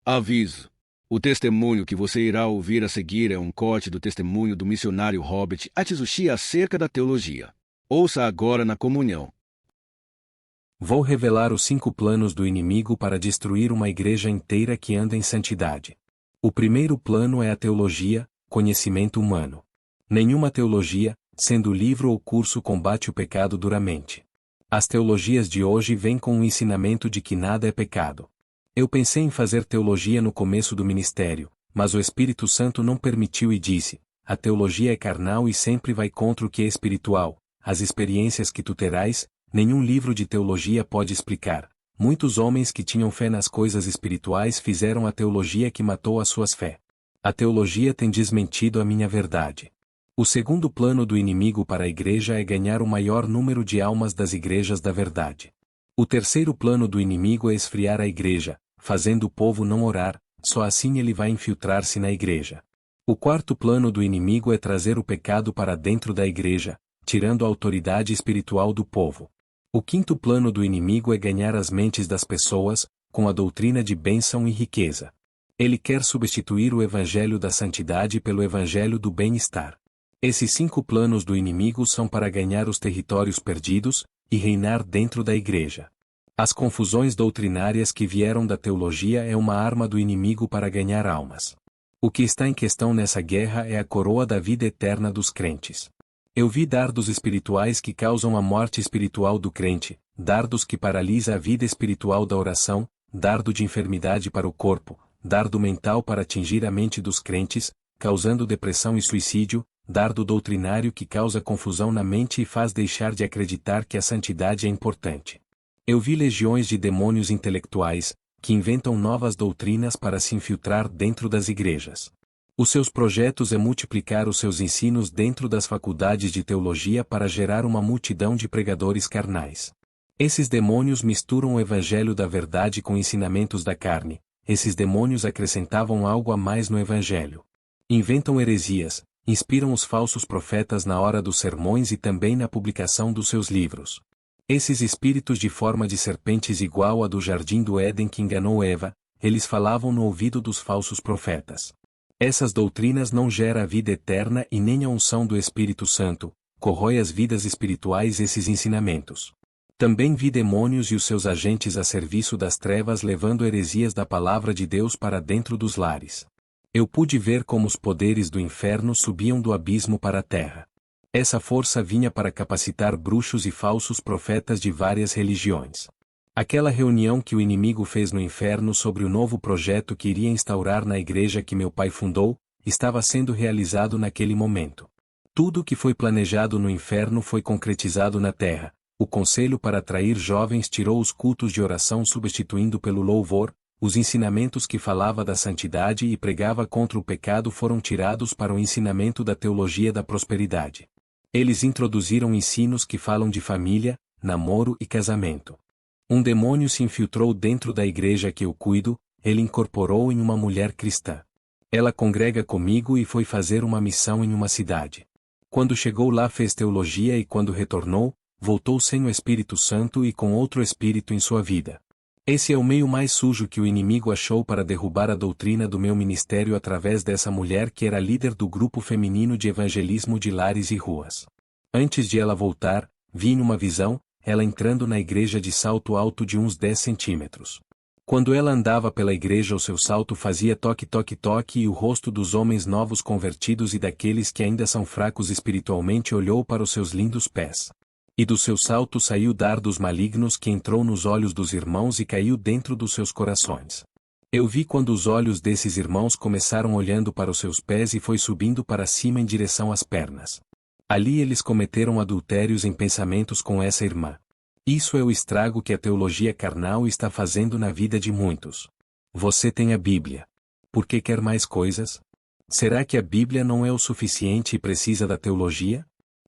Aviso: o testemunho que você irá ouvir a seguir é um corte do testemunho do missionário Robert Atsushi acerca da teologia. Ouça agora na comunhão. Vou revelar os 5 planos do inimigo para destruir uma igreja inteira que anda em santidade. O primeiro plano é a teologia, conhecimento humano. Nenhuma teologia, sendo livro ou curso, combate o pecado duramente. As teologias de hoje vêm com o ensinamento de que nada é pecado. Eu pensei em fazer teologia no começo do ministério, mas o Espírito Santo não permitiu e disse: a teologia é carnal e sempre vai contra o que é espiritual. As experiências que tu terás, nenhum livro de teologia pode explicar. Muitos homens que tinham fé nas coisas espirituais fizeram a teologia que matou as suas fé. A teologia tem desmentido a minha verdade. O segundo plano do inimigo para a igreja é ganhar o maior número de almas das igrejas da verdade. O terceiro plano do inimigo é esfriar a igreja, fazendo o povo não orar, só assim ele vai infiltrar-se na igreja. O quarto plano do inimigo é trazer o pecado para dentro da igreja, tirando a autoridade espiritual do povo. O quinto plano do inimigo é ganhar as mentes das pessoas, com a doutrina de bênção e riqueza. Ele quer substituir o evangelho da santidade pelo evangelho do bem-estar. Esses 5 planos do inimigo são para ganhar os territórios perdidos e reinar dentro da igreja. As confusões doutrinárias que vieram da teologia é uma arma do inimigo para ganhar almas. O que está em questão nessa guerra é a coroa da vida eterna dos crentes. Eu vi dardos espirituais que causam a morte espiritual do crente, dardos que paralisam a vida espiritual da oração, dardo de enfermidade para o corpo, dardo mental para atingir a mente dos crentes, causando depressão e suicídio, dardo doutrinário que causa confusão na mente e faz deixar de acreditar que a santidade é importante. Eu vi legiões de demônios intelectuais, que inventam novas doutrinas para se infiltrar dentro das igrejas. Os seus projetos é multiplicar os seus ensinos dentro das faculdades de teologia para gerar uma multidão de pregadores carnais. Esses demônios misturam o evangelho da verdade com ensinamentos da carne. Esses demônios acrescentavam algo a mais no evangelho. Inventam heresias, inspiram os falsos profetas na hora dos sermões e também na publicação dos seus livros. Esses espíritos de forma de serpentes igual a do jardim do Éden que enganou Eva, eles falavam no ouvido dos falsos profetas. Essas doutrinas não geram a vida eterna e nem a unção do Espírito Santo, corrói as vidas espirituais esses ensinamentos. Também vi demônios e os seus agentes a serviço das trevas levando heresias da palavra de Deus para dentro dos lares. Eu pude ver como os poderes do inferno subiam do abismo para a terra. Essa força vinha para capacitar bruxos e falsos profetas de várias religiões. Aquela reunião que o inimigo fez no inferno sobre o novo projeto que iria instaurar na igreja que meu pai fundou, estava sendo realizado naquele momento. Tudo o que foi planejado no inferno foi concretizado na terra. O conselho para atrair jovens tirou os cultos de oração substituindo pelo louvor, os ensinamentos que falava da santidade e pregava contra o pecado foram tirados para o ensinamento da teologia da prosperidade. Eles introduziram ensinos que falam de família, namoro e casamento. Um demônio se infiltrou dentro da igreja que eu cuido, ele incorporou em uma mulher cristã. Ela congrega comigo e foi fazer uma missão em uma cidade. Quando chegou lá fez teologia e quando retornou, voltou sem o Espírito Santo e com outro espírito em sua vida. Esse é o meio mais sujo que o inimigo achou para derrubar a doutrina do meu ministério através dessa mulher que era líder do grupo feminino de evangelismo de lares e ruas. Antes de ela voltar, vi em uma visão, ela entrando na igreja de salto alto de uns 10 centímetros. Quando ela andava pela igreja o seu salto fazia toque toque toque e o rosto dos homens novos convertidos e daqueles que ainda são fracos espiritualmente olhou para os seus lindos pés. E do seu salto saiu dardos malignos que entrou nos olhos dos irmãos e caiu dentro dos seus corações. Eu vi quando os olhos desses irmãos começaram olhando para os seus pés e foi subindo para cima em direção às pernas. Ali eles cometeram adultérios em pensamentos com essa irmã. Isso é o estrago que a teologia carnal está fazendo na vida de muitos. Você tem a Bíblia. Por que quer mais coisas? Será que a Bíblia não é o suficiente e precisa da teologia?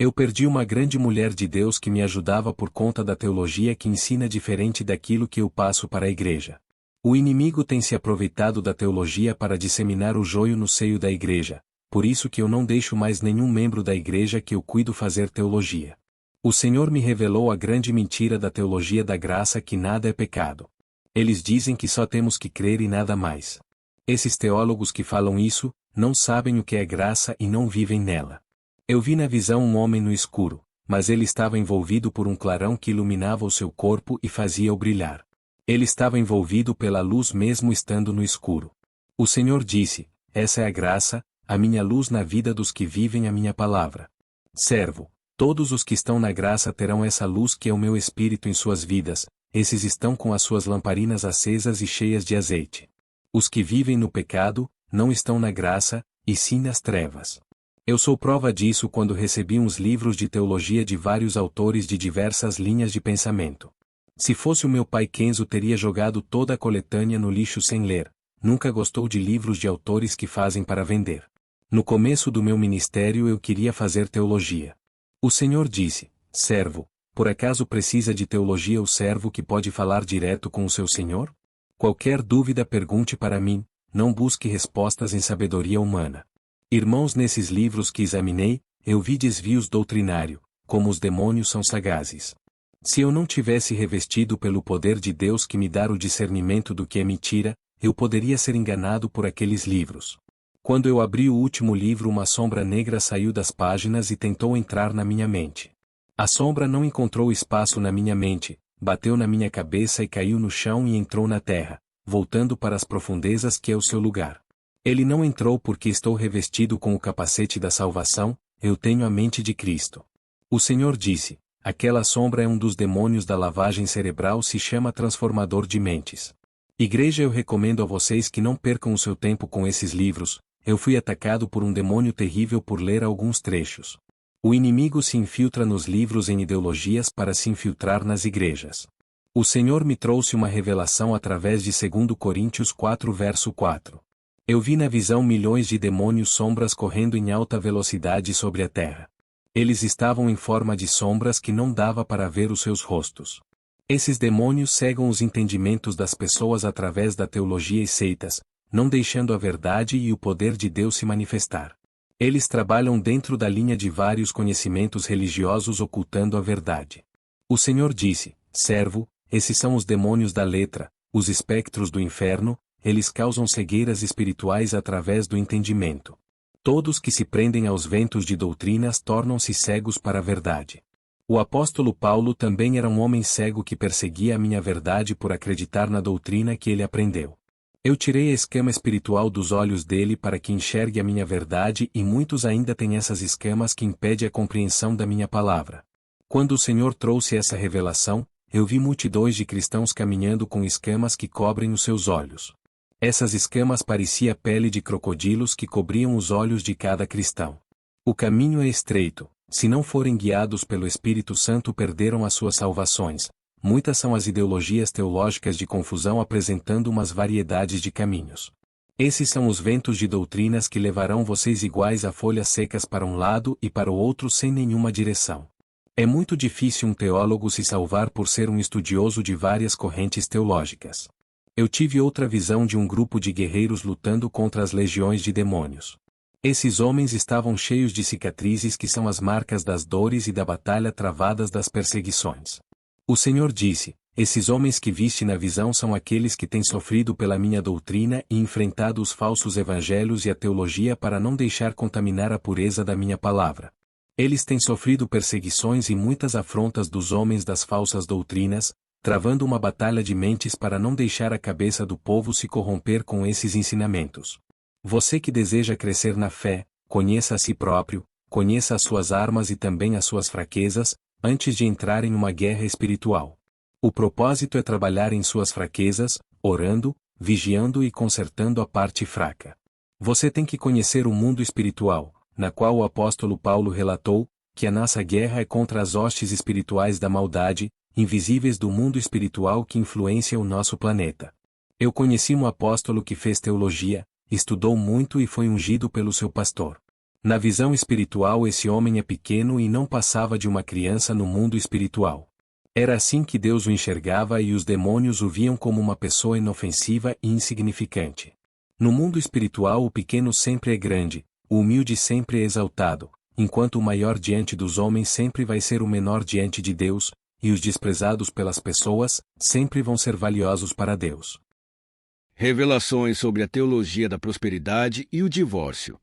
Eu perdi uma grande mulher de Deus que me ajudava por conta da teologia que ensina diferente daquilo que eu passo para a igreja. O inimigo tem se aproveitado da teologia para disseminar o joio no seio da igreja, por isso que eu não deixo mais nenhum membro da igreja que eu cuido fazer teologia. O Senhor me revelou a grande mentira da teologia da graça que nada é pecado. Eles dizem que só temos que crer e nada mais. Esses teólogos que falam isso, não sabem o que é graça e não vivem nela. Eu vi na visão um homem no escuro, mas ele estava envolvido por um clarão que iluminava o seu corpo e fazia-o brilhar. Ele estava envolvido pela luz mesmo estando no escuro. O Senhor disse: essa é a graça, a minha luz na vida dos que vivem a minha palavra. Servo, todos os que estão na graça terão essa luz que é o meu espírito em suas vidas, esses estão com as suas lamparinas acesas e cheias de azeite. Os que vivem no pecado, não estão na graça, e sim nas trevas. Eu sou prova disso quando recebi uns livros de teologia de vários autores de diversas linhas de pensamento. Se fosse o meu pai Kenzo teria jogado toda a coletânea no lixo sem ler, nunca gostou de livros de autores que fazem para vender. No começo do meu ministério eu queria fazer teologia. O Senhor disse: servo, por acaso precisa de teologia o servo que pode falar direto com o seu Senhor? Qualquer dúvida pergunte para mim, não busque respostas em sabedoria humana. Irmãos, nesses livros que examinei, eu vi desvios doutrinário, como os demônios são sagazes. Se eu não tivesse revestido pelo poder de Deus que me dá o discernimento do que é mentira, eu poderia ser enganado por aqueles livros. Quando eu abri o último livro, uma sombra negra saiu das páginas e tentou entrar na minha mente. A sombra não encontrou espaço na minha mente, bateu na minha cabeça e caiu no chão e entrou na terra, voltando para as profundezas que é o seu lugar. Ele não entrou porque estou revestido com o capacete da salvação, eu tenho a mente de Cristo. O Senhor disse: aquela sombra é um dos demônios da lavagem cerebral, se chama transformador de mentes. Igreja, eu recomendo a vocês que não percam o seu tempo com esses livros. Eu fui atacado por um demônio terrível por ler alguns trechos. O inimigo se infiltra nos livros em ideologias para se infiltrar nas igrejas. O Senhor me trouxe uma revelação através de 2 Coríntios 4 verso 4. Eu vi na visão milhões de demônios sombras correndo em alta velocidade sobre a terra. Eles estavam em forma de sombras que não dava para ver os seus rostos. Esses demônios cegam os entendimentos das pessoas através da teologia e seitas, não deixando a verdade e o poder de Deus se manifestar. Eles trabalham dentro da linha de vários conhecimentos religiosos ocultando a verdade. O Senhor disse: servo, esses são os demônios da letra, os espectros do inferno, eles causam cegueiras espirituais através do entendimento. Todos que se prendem aos ventos de doutrinas tornam-se cegos para a verdade. O apóstolo Paulo também era um homem cego que perseguia a minha verdade por acreditar na doutrina que ele aprendeu. Eu tirei a escama espiritual dos olhos dele para que enxergue a minha verdade, e muitos ainda têm essas escamas que impedem a compreensão da minha palavra. Quando o Senhor trouxe essa revelação, eu vi multidões de cristãos caminhando com escamas que cobrem os seus olhos. Essas escamas pareciam pele de crocodilos que cobriam os olhos de cada cristão. O caminho é estreito, se não forem guiados pelo Espírito Santo perderam as suas salvações. Muitas são as ideologias teológicas de confusão apresentando umas variedades de caminhos. Esses são os ventos de doutrinas que levarão vocês iguais a folhas secas para um lado e para o outro sem nenhuma direção. É muito difícil um teólogo se salvar por ser um estudioso de várias correntes teológicas. Eu tive outra visão de um grupo de guerreiros lutando contra as legiões de demônios. Esses homens estavam cheios de cicatrizes que são as marcas das dores e da batalha travadas das perseguições. O Senhor disse: esses homens que viste na visão são aqueles que têm sofrido pela minha doutrina e enfrentado os falsos evangelhos e a teologia para não deixar contaminar a pureza da minha palavra. Eles têm sofrido perseguições e muitas afrontas dos homens das falsas doutrinas, travando uma batalha de mentes para não deixar a cabeça do povo se corromper com esses ensinamentos. Você que deseja crescer na fé, conheça a si próprio, conheça as suas armas e também as suas fraquezas, antes de entrar em uma guerra espiritual. O propósito é trabalhar em suas fraquezas, orando, vigiando e consertando a parte fraca. Você tem que conhecer o mundo espiritual, na qual o apóstolo Paulo relatou, que a nossa guerra é contra as hostes espirituais da maldade, invisíveis do mundo espiritual que influencia o nosso planeta. Eu conheci um apóstolo que fez teologia, estudou muito e foi ungido pelo seu pastor. Na visão espiritual esse homem é pequeno e não passava de uma criança no mundo espiritual. Era assim que Deus o enxergava e os demônios o viam como uma pessoa inofensiva e insignificante. No mundo espiritual o pequeno sempre é grande, o humilde sempre é exaltado, enquanto o maior diante dos homens sempre vai ser o menor diante de Deus, e os desprezados pelas pessoas, sempre vão ser valiosos para Deus. Revelações sobre a teologia da prosperidade e o divórcio.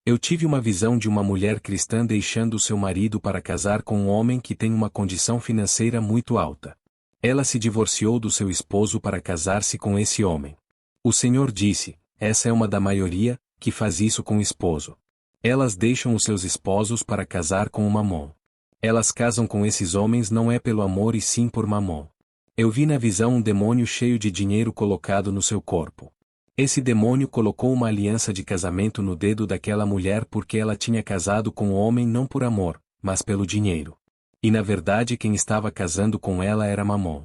Eu tive uma visão de uma mulher cristã deixando seu marido para casar com um homem que tem uma condição financeira muito alta. Ela se divorciou do seu esposo para casar-se com esse homem. O Senhor disse: essa é uma da maioria, que faz isso com o esposo. Elas deixam os seus esposos para casar com o Mamon. Elas casam com esses homens não é pelo amor e sim por Mamon. Eu vi na visão um demônio cheio de dinheiro colocado no seu corpo. Esse demônio colocou uma aliança de casamento no dedo daquela mulher porque ela tinha casado com o homem não por amor, mas pelo dinheiro. E na verdade quem estava casando com ela era Mamon.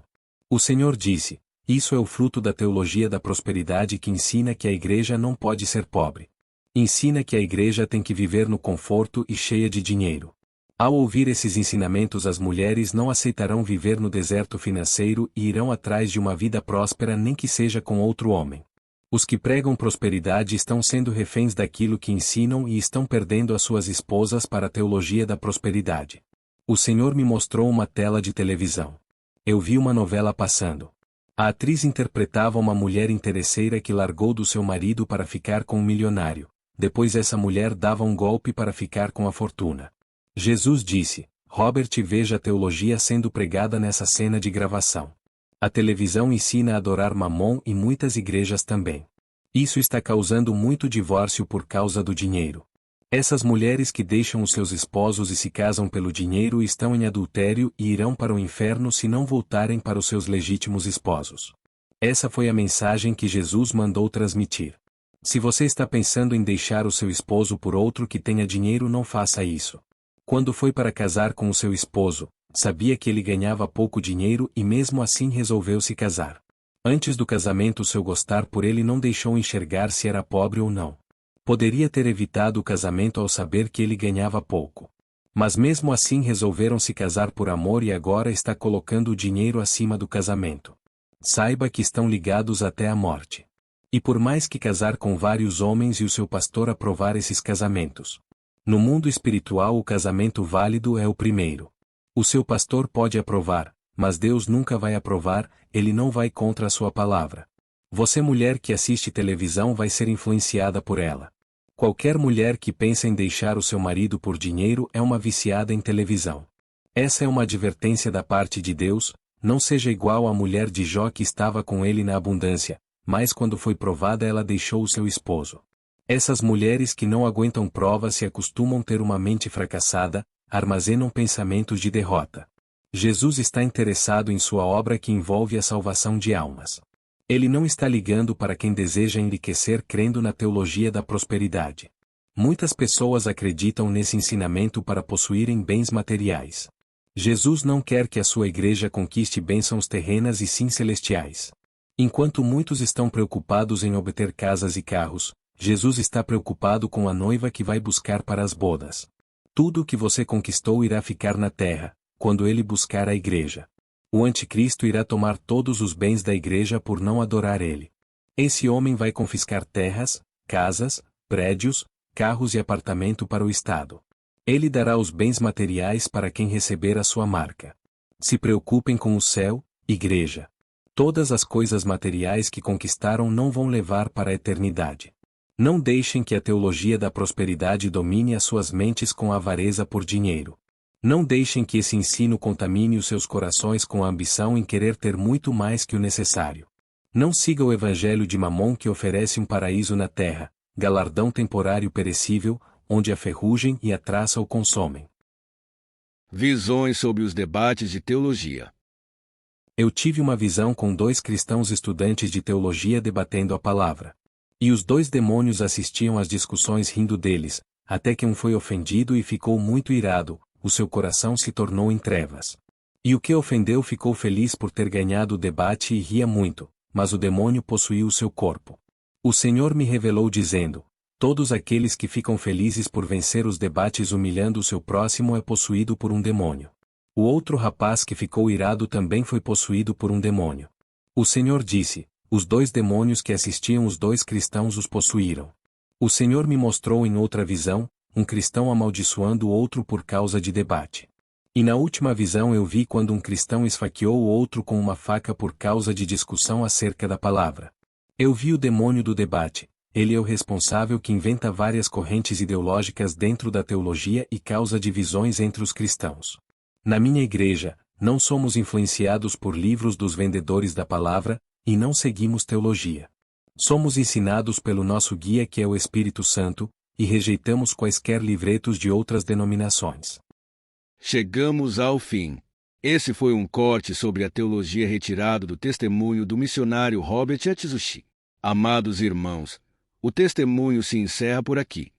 O Senhor disse: isso é o fruto da teologia da prosperidade que ensina que a igreja não pode ser pobre. Ensina que a igreja tem que viver no conforto e cheia de dinheiro. Ao ouvir esses ensinamentos, as mulheres não aceitarão viver no deserto financeiro e irão atrás de uma vida próspera nem que seja com outro homem. Os que pregam prosperidade estão sendo reféns daquilo que ensinam e estão perdendo as suas esposas para a teologia da prosperidade. O Senhor me mostrou uma tela de televisão. Eu vi uma novela passando. A atriz interpretava uma mulher interesseira que largou do seu marido para ficar com um milionário. Depois essa mulher dava um golpe para ficar com a fortuna. Jesus disse: Robert, veja a teologia sendo pregada nessa cena de gravação. A televisão ensina a adorar Mamon e muitas igrejas também. Isso está causando muito divórcio por causa do dinheiro. Essas mulheres que deixam os seus esposos e se casam pelo dinheiro estão em adultério e irão para o inferno se não voltarem para os seus legítimos esposos. Essa foi a mensagem que Jesus mandou transmitir. Se você está pensando em deixar o seu esposo por outro que tenha dinheiro, não faça isso. Quando foi para casar com o seu esposo, sabia que ele ganhava pouco dinheiro e mesmo assim resolveu se casar. Antes do casamento, seu gostar por ele não deixou enxergar se era pobre ou não. Poderia ter evitado o casamento ao saber que ele ganhava pouco. Mas mesmo assim resolveram se casar por amor e agora está colocando o dinheiro acima do casamento. Saiba que estão ligados até a morte. E por mais que casar com vários homens e o seu pastor aprovar esses casamentos. No mundo espiritual o casamento válido é o primeiro. O seu pastor pode aprovar, mas Deus nunca vai aprovar, ele não vai contra a sua palavra. Você, mulher que assiste televisão, vai ser influenciada por ela. Qualquer mulher que pensa em deixar o seu marido por dinheiro é uma viciada em televisão. Essa é uma advertência da parte de Deus: não seja igual à mulher de Jó que estava com ele na abundância, mas quando foi provada ela deixou o seu esposo. Essas mulheres que não aguentam provas e acostumam ter uma mente fracassada, armazenam pensamentos de derrota. Jesus está interessado em sua obra que envolve a salvação de almas. Ele não está ligando para quem deseja enriquecer crendo na teologia da prosperidade. Muitas pessoas acreditam nesse ensinamento para possuírem bens materiais. Jesus não quer que a sua igreja conquiste bênçãos terrenas e sim celestiais. Enquanto muitos estão preocupados em obter casas e carros, Jesus está preocupado com a noiva que vai buscar para as bodas. Tudo o que você conquistou irá ficar na terra, quando ele buscar a igreja. O anticristo irá tomar todos os bens da igreja por não adorar ele. Esse homem vai confiscar terras, casas, prédios, carros e apartamento para o Estado. Ele dará os bens materiais para quem receber a sua marca. Se preocupem com o céu, igreja. Todas as coisas materiais que conquistaram não vão levar para a eternidade. Não deixem que a teologia da prosperidade domine as suas mentes com a avareza por dinheiro. Não deixem que esse ensino contamine os seus corações com a ambição em querer ter muito mais que o necessário. Não siga o evangelho de Mamon que oferece um paraíso na terra, galardão temporário perecível, onde a ferrugem e a traça o consomem. Visões sobre os debates de teologia. Eu tive uma visão com 2 cristãos estudantes de teologia debatendo a palavra. E os 2 demônios assistiam às discussões rindo deles, até que um foi ofendido e ficou muito irado, o seu coração se tornou em trevas. E o que ofendeu ficou feliz por ter ganhado o debate e ria muito, mas o demônio possuiu o seu corpo. O Senhor me revelou dizendo: todos aqueles que ficam felizes por vencer os debates humilhando o seu próximo é possuído por um demônio. O outro rapaz que ficou irado também foi possuído por um demônio. O Senhor disse: os 2 demônios que assistiam os 2 cristãos os possuíram. O Senhor me mostrou em outra visão, um cristão amaldiçoando o outro por causa de debate. E na última visão eu vi quando um cristão esfaqueou o outro com uma faca por causa de discussão acerca da palavra. Eu vi o demônio do debate. Ele é o responsável que inventa várias correntes ideológicas dentro da teologia e causa divisões entre os cristãos. Na minha igreja, não somos influenciados por livros dos vendedores da palavra, e não seguimos teologia. Somos ensinados pelo nosso guia que é o Espírito Santo, e rejeitamos quaisquer livretos de outras denominações. Chegamos ao fim. Esse foi um corte sobre a teologia retirado do testemunho do missionário Robert Atsushi. Amados irmãos, o testemunho se encerra por aqui.